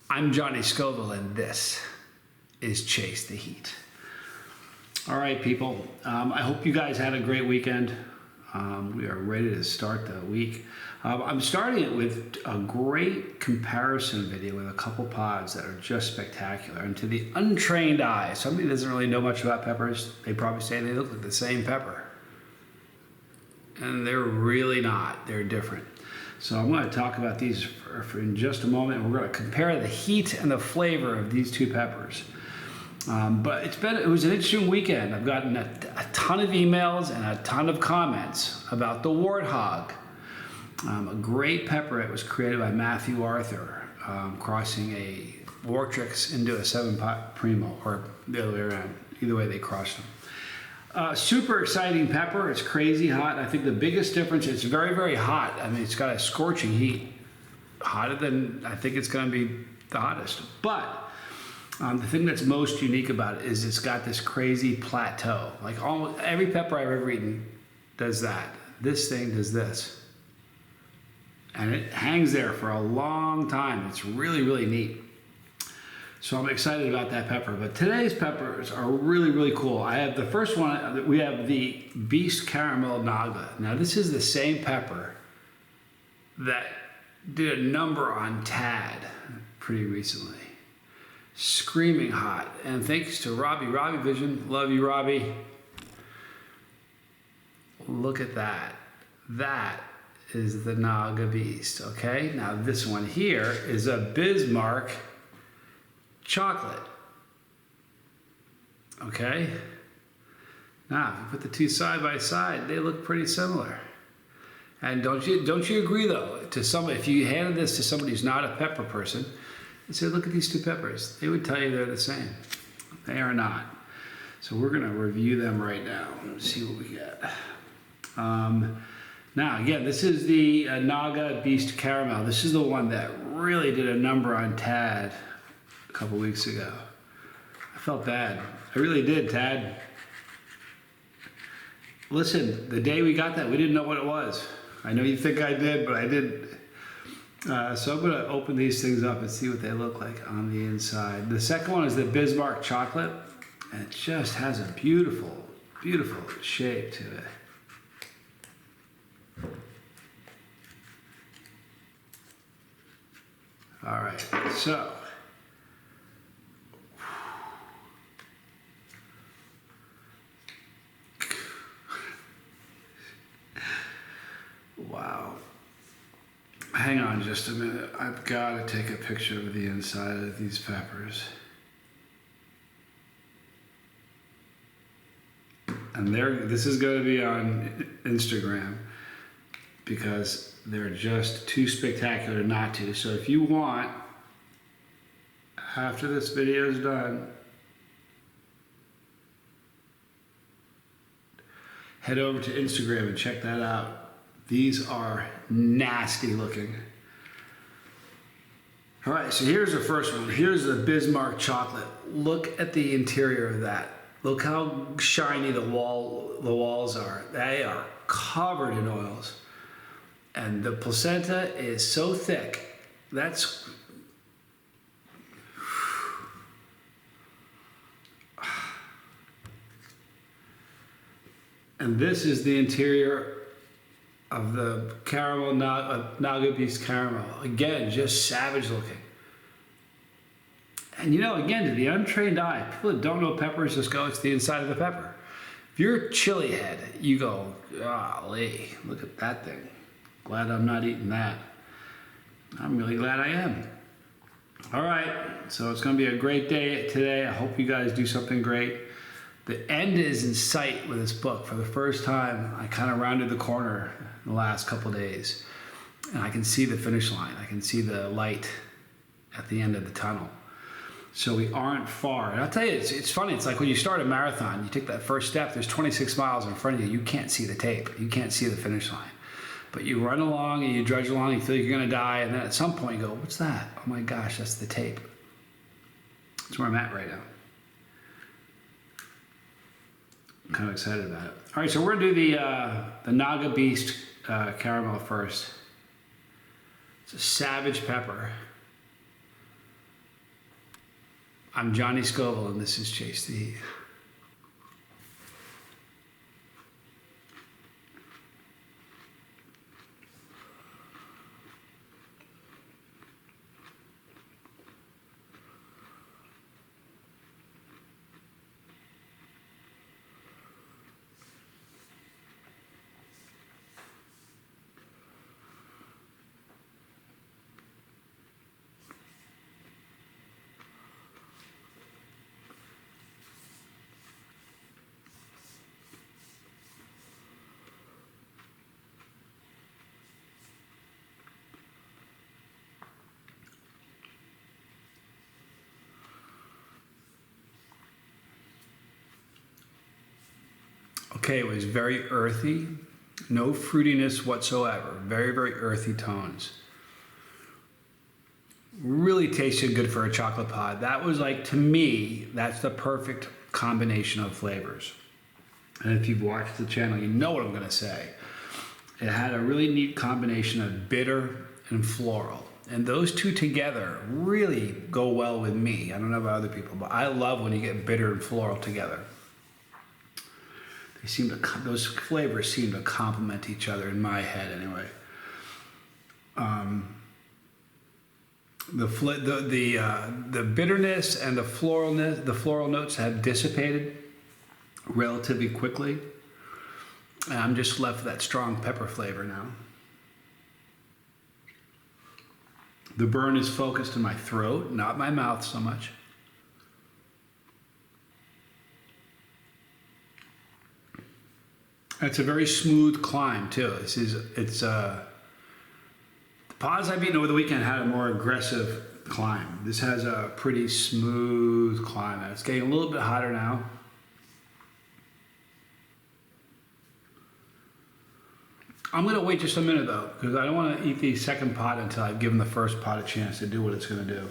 I'm Johnny Scoville, and this is Chase the Heat. All right, people. I hope you guys had a great weekend. We are ready to start the week. I'm starting it with a great comparison video with a couple pods that are just spectacular. And to the untrained eye, somebody who doesn't really know much about peppers, they probably say they look like the same pepper. And they're really not. They're different. So I'm going to talk about these for in just a moment. We're going to compare the heat and the flavor of these two peppers. But it was an interesting weekend. I've gotten a ton of emails and a ton of comments about the Warthog, a great pepper that was created by Matthew Arthur, crossing a Wartrix into a 7-pot Primo, or the other way around. Either way, they crossed them. Super exciting pepper. It's crazy hot. I think the biggest difference, it's very, very hot. I mean, it's got a scorching heat. Hotter than I think it's going to be the hottest. But the thing that's most unique about it is it's got this crazy plateau. Like almost every pepper I've ever eaten does that. This thing does this. And it hangs there for a long time. It's really, really neat. So I'm excited about that pepper. But today's peppers are really, really cool. I have the first one, we have the Beast Caramel Naglah. Now this is the same pepper that did a number on Tad pretty recently. Screaming hot. And thanks to Robbie Vision. Love you, Robbie. Look at that. That is the Naga Beast, okay? Now this one here is a Bismark chocolate. Okay? Now, if you put the two side by side, they look pretty similar. And don't you agree though? To somebody, if you handed this to somebody who's not a pepper person, and said, look at these two peppers, they would tell you they're the same. They are not. So we're gonna review them right now and see what we got. Now again, this is the Naga Beast Caramel. This is the one that really did a number on Tad a couple weeks ago. I felt bad. I really did, Tad. Listen, the day we got that, we didn't know what it was. I know you think I did, but I didn't. So I'm gonna open these things up and see what they look like on the inside. The second one is the Bismarck chocolate, and it just has a beautiful, beautiful shape to it. All right, so wow. Hang on just a minute. I've got to take a picture of the inside of these peppers. And this is going to be on Instagram because they're just too spectacular not to. So if you want, after this video is done, head over to Instagram and check that out. These are nasty looking. All right, so here's the first one. Here's the Bismarck chocolate. Look at the interior of that. Look how shiny the walls are. They are covered in oils. And the placenta is so thick. That's and this is the interior of the caramel Naga Beast caramel. Again, just savage looking. And you know, again, to the untrained eye, people that don't know peppers just go, it's the inside of the pepper. If you're a chili head, you go, golly, look at that thing. Glad I'm not eating that. I'm really glad I am. All right, so it's gonna be a great day today. I hope you guys do something great. The end is in sight with this book. For the first time, I kind of rounded the corner in the last couple days, and I can see the finish line. I can see the light at the end of the tunnel. So we aren't far. And I'll tell you, it's funny. It's like when you start a marathon, you take that first step, there's 26 miles in front of you. You can't see the tape. You can't see the finish line. But you run along and you drudge along, you feel like you're gonna die, and then at some point you go, what's that? Oh my gosh, that's the tape. That's where I'm at right now. I'm kind of excited about it. All right, so we're gonna do the Naga Beast caramel first. It's a savage pepper. I'm Johnny Scoville, and this is Chase the Heat. Okay, it was very earthy, no fruitiness whatsoever. Very, very earthy tones. Really tasted good for a chocolate pod. That was like, to me, that's the perfect combination of flavors. And if you've watched the channel, you know what I'm gonna say. It had a really neat combination of bitter and floral. And those two together really go well with me. I don't know about other people, but I love when you get bitter and floral together. They seem to, those flavors seem to complement each other in my head anyway. The bitterness and the floral notes have dissipated relatively quickly. And I'm just left with that strong pepper flavor now. The burn is focused in my throat, not my mouth so much. It's a very smooth climb too. The pods I've eaten over the weekend had a more aggressive climb. This has a pretty smooth climb. It's getting a little bit hotter now. I'm gonna wait just a minute though, because I don't want to eat the second pod until I've given the first pod a chance to do what it's gonna do.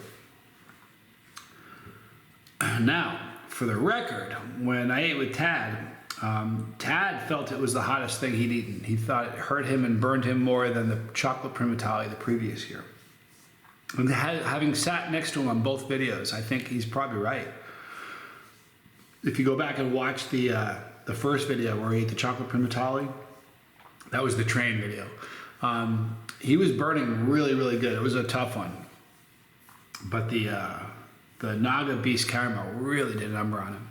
Now, for the record, when I ate with Tad, Tad felt it was the hottest thing he'd eaten. He thought it hurt him and burned him more than the chocolate primatale the previous year. And having sat next to him on both videos, I think he's probably right. If you go back and watch the first video where he ate the chocolate primatale, that was the train video. He was burning really, really good. It was a tough one. But the Naga Beast caramel really did a number on him.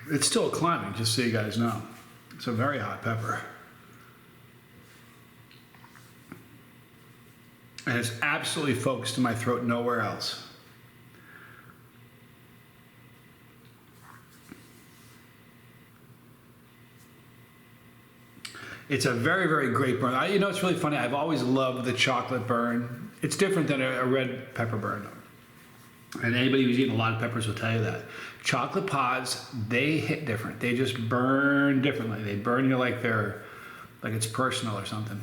It's still climbing, just so you guys know. It's a very hot pepper. And it's absolutely focused in my throat, nowhere else. It's a very, very great burn. You know, it's really funny. I've always loved the chocolate burn. It's different than a red pepper burn. And anybody who's eaten a lot of peppers will tell you that. Chocolate pods, they hit different. They just burn differently. They burn you like it's personal or something.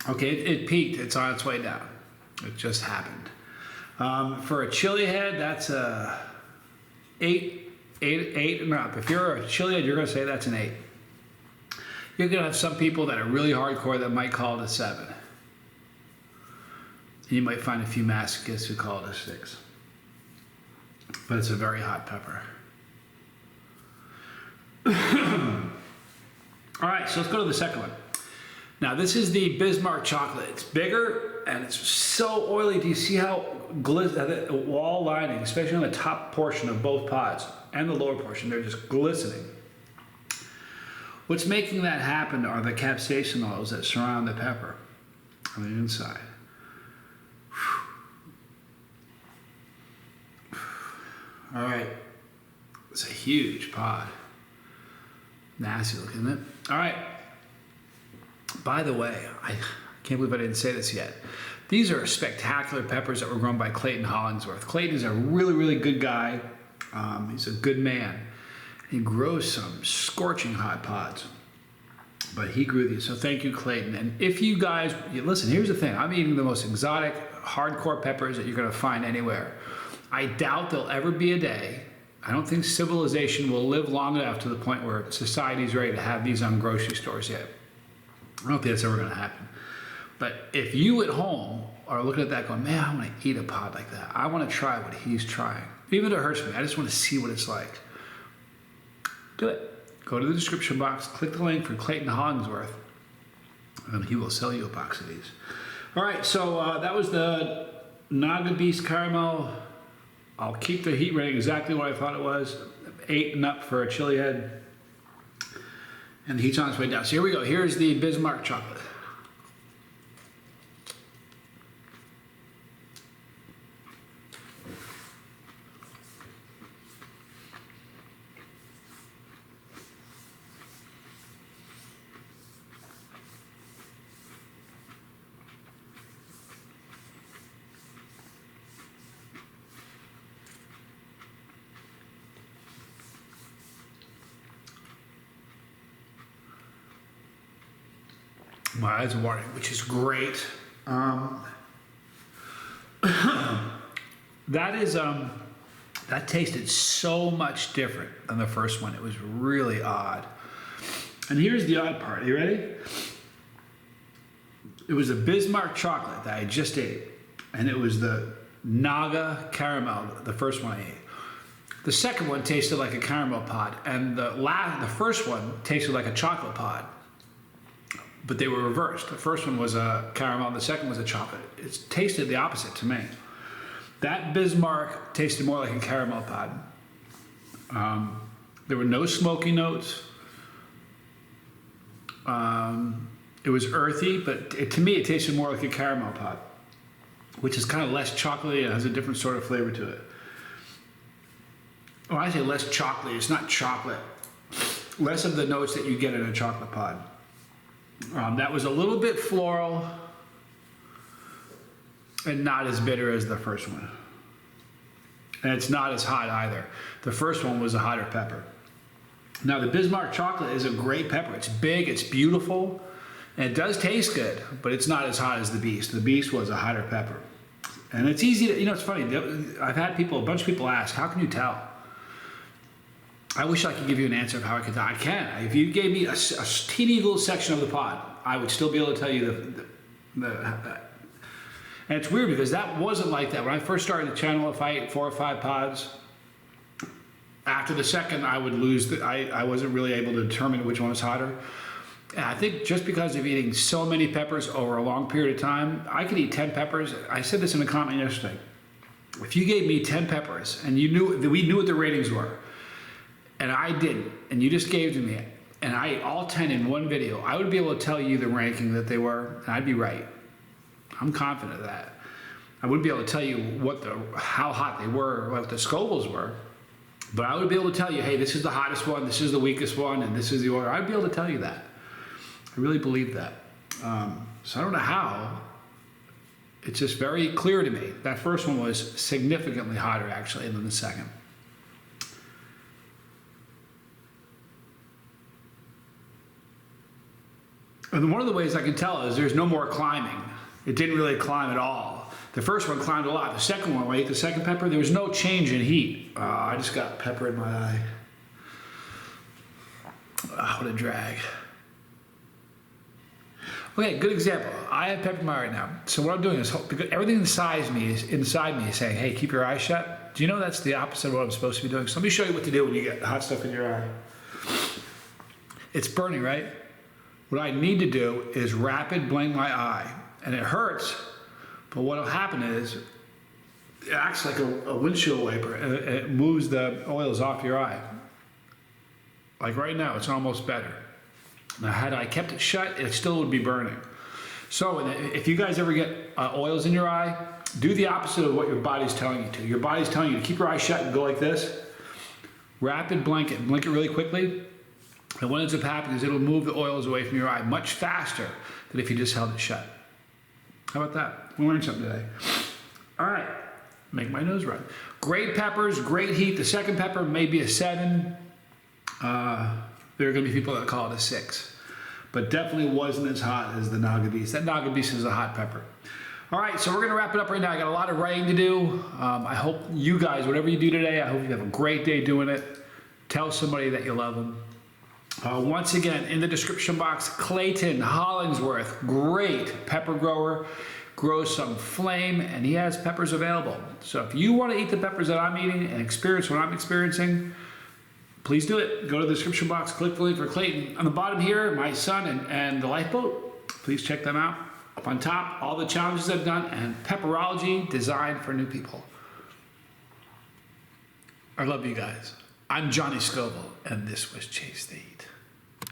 Okay, it peaked. It's on its way down. It just happened. For a chili head, that's a 8 and up. If you're a chili head, you're gonna say that's an 8. You're gonna have some people that are really hardcore that might call it a 7. You might find a few masochists who call it a 6. But it's a very hot pepper. All right, so let's go to the second one. Now this is the Bismark chocolate. It's bigger and it's so oily. Do you see how the wall lining, especially on the top portion of both pods and the lower portion, they're just glistening. What's making that happen are the capsaicin oils that surround the pepper on the inside. All right, it's a huge pod. Nasty looking, isn't it? All right. By the way, I can't believe I didn't say this yet. These are spectacular peppers that were grown by Clayton Hollingsworth. Clayton is a really, really good guy. He's a good man. He grows some scorching hot pods, but he grew these. So thank you, Clayton. And if you guys, listen, here's the thing. I'm eating the most exotic, hardcore peppers that you're gonna find anywhere. I doubt there'll ever be a day. I don't think civilization will live long enough to the point where society's ready to have these on grocery stores yet. I don't think that's ever gonna happen. But if you at home are looking at that going, man, I want to eat a pod like that. I want to try what he's trying. Even if it hurts me, I just want to see what it's like. Do it. Go to the description box, click the link for Clayton Hollingsworth, and he will sell you a box of these. All right, so that was the Naga Beast Caramel. I'll keep the heat rating exactly what I thought it was. 8 and up for a chili head. And the heat's on its way down. So here we go. Here's the Bismark chocolate. My eyes are watering, which is great. That tasted so much different than the first one. It was really odd. And here's the odd part. Are you ready? It was a Bismarck chocolate that I just ate, and it was the Naga caramel, the first one I ate. The second one tasted like a caramel pod, and the first one tasted like a chocolate pod. But they were reversed. The first one was a caramel, the second was a chocolate. It tasted the opposite to me. That Bismarck tasted more like a caramel pod. There were no smoky notes. It was earthy, but to me it tasted more like a caramel pod, which is kind of less chocolatey and has a different sort of flavor to it. When I say less chocolatey, it's not chocolate. Less of the notes that you get in a chocolate pod. That was a little bit floral and not as bitter as the first one. And it's not as hot either. The first one was a hotter pepper. Now the Bismarck chocolate is a great pepper. It's big, it's beautiful, and it does taste good, but it's not as hot as the Beast. The Beast was a hotter pepper. And it's easy to, it's funny, I've had a bunch of people ask, how can you tell? I wish I could give you an answer of how I could tell. I can. If you gave me a teeny little section of the pod, I would still be able to tell you and it's weird because that wasn't like that. When I first started the channel, if I ate 4 or 5 pods, after the second I would lose, I wasn't really able to determine which one was hotter. And I think just because of eating so many peppers over a long period of time, I could eat 10 peppers. I said this in a comment yesterday. If you gave me 10 peppers and we knew what the ratings were, and I didn't, and you just gave to me, and I ate all 10 in one video, I would be able to tell you the ranking that they were, and I'd be right. I'm confident of that. I wouldn't be able to tell you how hot they were, what the Scovilles were, but I would be able to tell you, hey, this is the hottest one, this is the weakest one, and this is the order. I'd be able to tell you that. I really believe that. So I don't know how. It's just very clear to me. That first one was significantly hotter, actually, than the second. And one of the ways I can tell is there's no more climbing. It didn't really climb at all. The first one climbed a lot. The second one, when I ate the second pepper, there was no change in heat. I just got pepper in my eye. What a drag. Okay, good example. I have pepper in my eye right now. So what I'm doing is, because everything inside me is saying, hey, keep your eyes shut. Do you know that's the opposite of what I'm supposed to be doing? So let me show you what to do when you get hot stuff in your eye. It's burning, right? What I need to do is rapid blink my eye. And it hurts, but what will happen is, it acts like a windshield wiper, and it moves the oils off your eye. Like right now, it's almost better. Now, had I kept it shut, it still would be burning. So if you guys ever get oils in your eye, do the opposite of what your body's telling you to. Your body's telling you to keep your eyes shut and go like this. Rapid blink it really quickly. And what ends up happening is it'll move the oils away from your eye much faster than if you just held it shut. How about that? We learned something today. All right, make my nose run. Great peppers, great heat. The second pepper may be a 7. There are going to be people that call it a 6. But definitely wasn't as hot as the Naga Beast. That Naga Beast is a hot pepper. All right, so we're going to wrap it up right now. I got a lot of writing to do. I hope you guys, whatever you do today, I hope you have a great day doing it. Tell somebody that you love them. Once again, in the description box, Clayton Hollingsworth, great pepper grower, grows some flame, and he has peppers available. So if you want to eat the peppers that I'm eating and experience what I'm experiencing, please do it. Go to the description box, click the link for Clayton. On the bottom here, my son and the lifeboat, please check them out. Up on top, all the challenges I've done and pepperology designed for new people. I love you guys. I'm Johnny Scoville, and this was Chase the Heat.